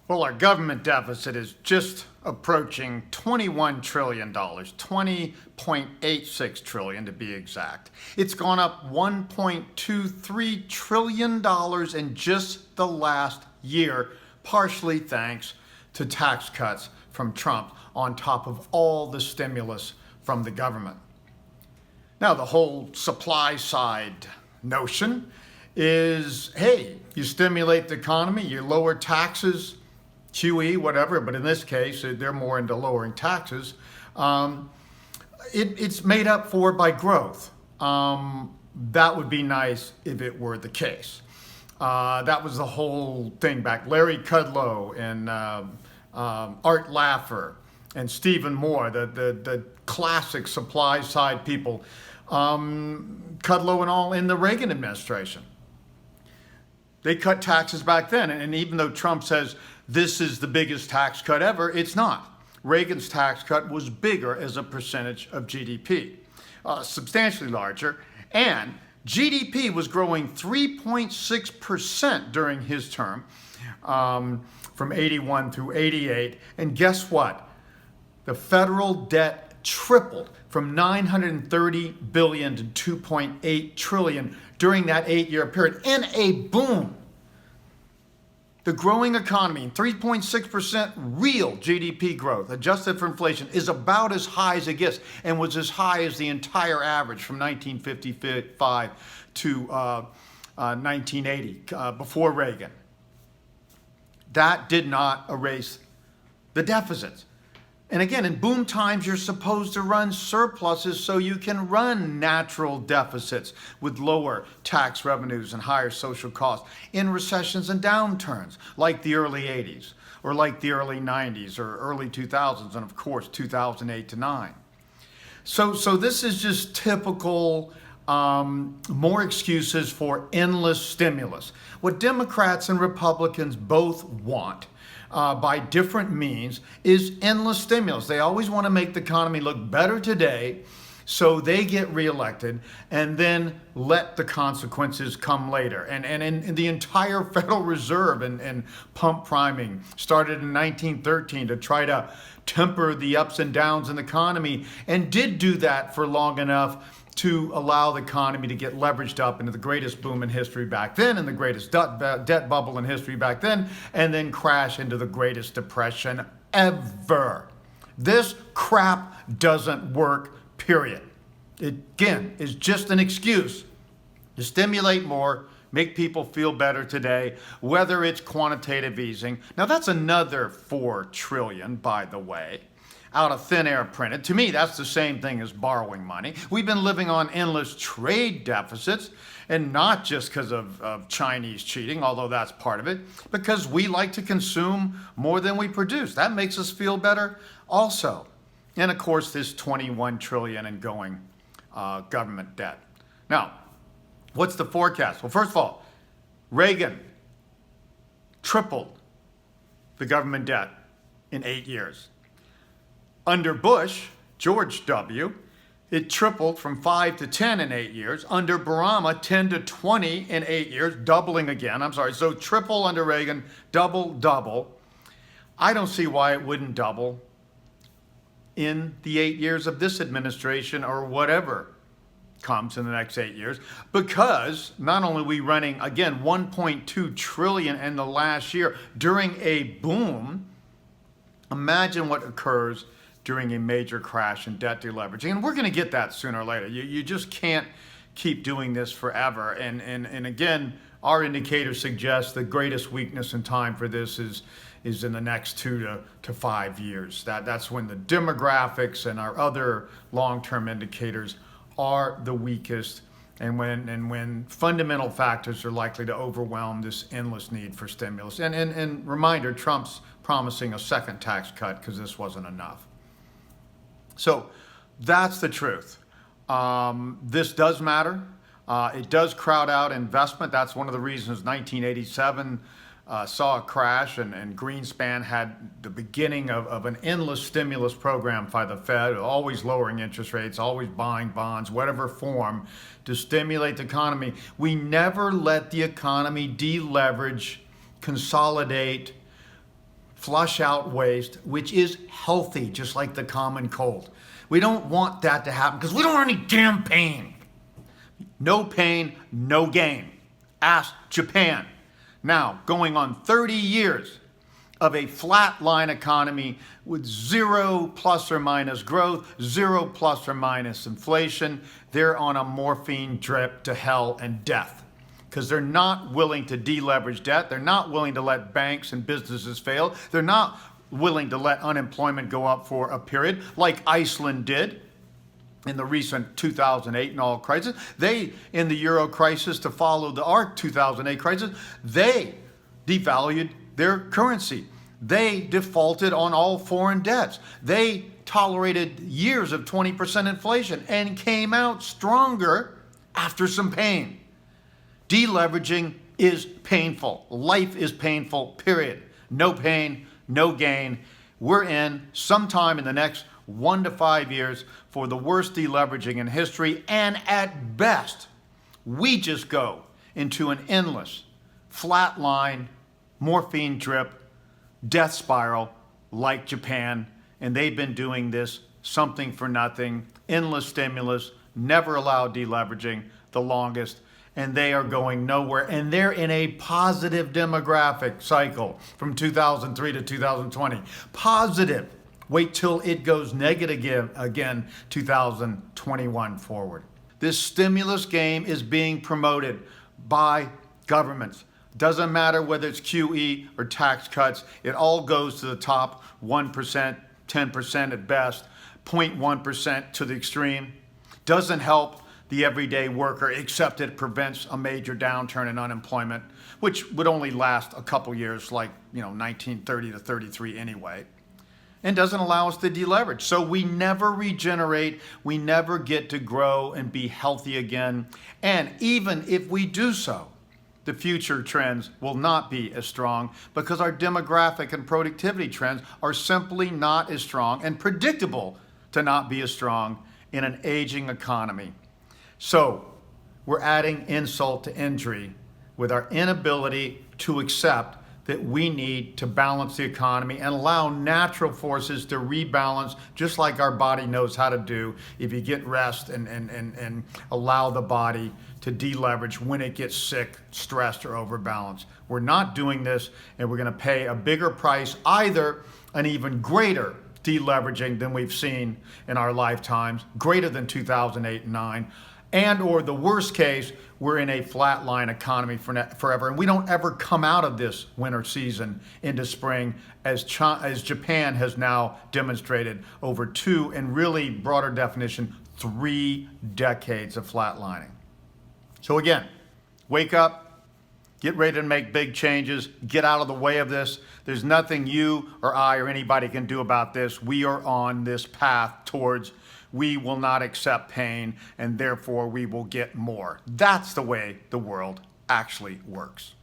Well, our government deficit is just approaching $21 trillion, $20.86 trillion to be exact. It's gone up $1.23 trillion in just the last year, partially thanks to tax cuts from Trump on top of all the stimulus from the government. Now, the whole supply side notion is, hey, you stimulate the economy, you lower taxes, QE, whatever, but in this case, they're more into lowering taxes. It's made up for by growth. That would be nice if it were the case. That was the whole thing back. Larry Kudlow and Art Laffer and Stephen Moore, the classic supply side people, Kudlow and all in the Reagan administration. They cut taxes back then, and even though Trump says this is the biggest tax cut ever, it's not. Reagan's tax cut was bigger as a percentage of GDP, substantially larger, and GDP was growing 3.6% during his term, from 81 through 88, and guess what? The federal debt tripled from $930 billion to $2.8 trillion during that 8-year period in a boom. The growing economy, 3.6% real GDP growth, adjusted for inflation, is about as high as it gets and was as high as the entire average from 1955 to 1980, before Reagan. That did not erase the deficits. And again, in boom times, you're supposed to run surpluses so you can run natural deficits with lower tax revenues and higher social costs in recessions and downturns, like the early 80s, or like the early 90s, or early 2000s, and of course, 2008 to 9. So this is just typical, more excuses for endless stimulus. What Democrats and Republicans both want, by different means, is endless stimulus. They always want to make the economy look better today so they get reelected and then let the consequences come later. And in the entire Federal Reserve and pump priming started in 1913 to try to temper the ups and downs in the economy, and did do that for long enough to allow the economy to get leveraged up into the greatest boom in history back then and the greatest debt bubble in history back then, and then crash into the greatest depression ever. This crap doesn't work, period. It, again, is just an excuse to stimulate more, make people feel better today, whether it's quantitative easing. Now, that's another $4 trillion, by the way, out of thin air printed. To me, that's the same thing as borrowing money. We've been living on endless trade deficits, and not just because of Chinese cheating, although that's part of it, because we like to consume more than we produce. That makes us feel better also. And of course, this $21 trillion and going government debt. Now, what's the forecast? Well, first of all, Reagan tripled the government debt in 8 years. Under Bush, George W., it tripled from 5 to 10 in 8 years. Under Barama, 10 to 20 in 8 years, doubling again. So triple under Reagan, double. I don't see why it wouldn't double in the 8 years of this administration, or whatever comes in the next 8 years, because not only are we running, again, $1.2 trillion in the last year during a boom, imagine what occurs during a major crash and debt deleveraging. And we're going to get that sooner or later. You just can't keep doing this forever. And again, our indicators suggest the greatest weakness in time for this is in the next 2 to 5 years. That's when the demographics and our other long-term indicators are the weakest, and when fundamental factors are likely to overwhelm this endless need for stimulus. And reminder, Trump's promising a second tax cut because this wasn't enough. So that's the truth. This does matter. It does crowd out investment. That's one of the reasons 1987 saw a crash, and Greenspan had the beginning of an endless stimulus program by the Fed, always lowering interest rates, always buying bonds, whatever form, to stimulate the economy. We never let the economy deleverage, consolidate, flush out waste, which is healthy, just like the common cold. We don't want that to happen because we don't want any damn pain. No pain, no gain. Ask Japan. Now, going on 30 years of a flat line economy with 0 plus or minus growth, 0 plus or minus inflation, they're on a morphine drip to hell and death because they're not willing to deleverage debt. They're not willing to let banks and businesses fail. They're not willing to let unemployment go up for a period like Iceland did in the recent 2008 and all crisis. They, in the Euro crisis to follow our 2008 crisis, they devalued their currency. They defaulted on all foreign debts. They tolerated years of 20% inflation and came out stronger after some pain. Deleveraging is painful. Life is painful, period. No pain, no gain. We're in sometime in the next 1 to 5 years for the worst deleveraging in history, and at best, we just go into an endless, flat line, morphine drip, death spiral like Japan, and they've been doing this something for nothing, endless stimulus, never allowed deleveraging the longest, and they are going nowhere, and they're in a positive demographic cycle from 2003 to 2020. Positive. Wait till it goes negative again 2021 forward. This stimulus game is being promoted by governments. Doesn't matter whether it's QE or tax cuts, it all goes to the top 1%, 10% at best, 0.1% to the extreme. Doesn't help the everyday worker, except it prevents a major downturn in unemployment, which would only last a couple years, like 1930 to 33 anyway, and doesn't allow us to deleverage. So we never regenerate, we never get to grow and be healthy again. And even if we do so, the future trends will not be as strong because our demographic and productivity trends are simply not as strong and predictable to not be as strong in an aging economy. So we're adding insult to injury with our inability to accept that we need to balance the economy and allow natural forces to rebalance just like our body knows how to do if you get rest and allow the body to deleverage when it gets sick, stressed, or overbalanced. We're not doing this, and we're going to pay a bigger price, either an even greater deleveraging than we've seen in our lifetimes, greater than 2008 and 9, and or the worst case, we're in a flatline economy forever, and we don't ever come out of this winter season into spring, as Japan has now demonstrated over 2, and really broader definition, 3 decades of flatlining. So again, wake up, get ready to make big changes, get out of the way of this. There's nothing you or I or anybody can do about this. We are on this path towards we will not accept pain, and therefore we will get more. That's the way the world actually works.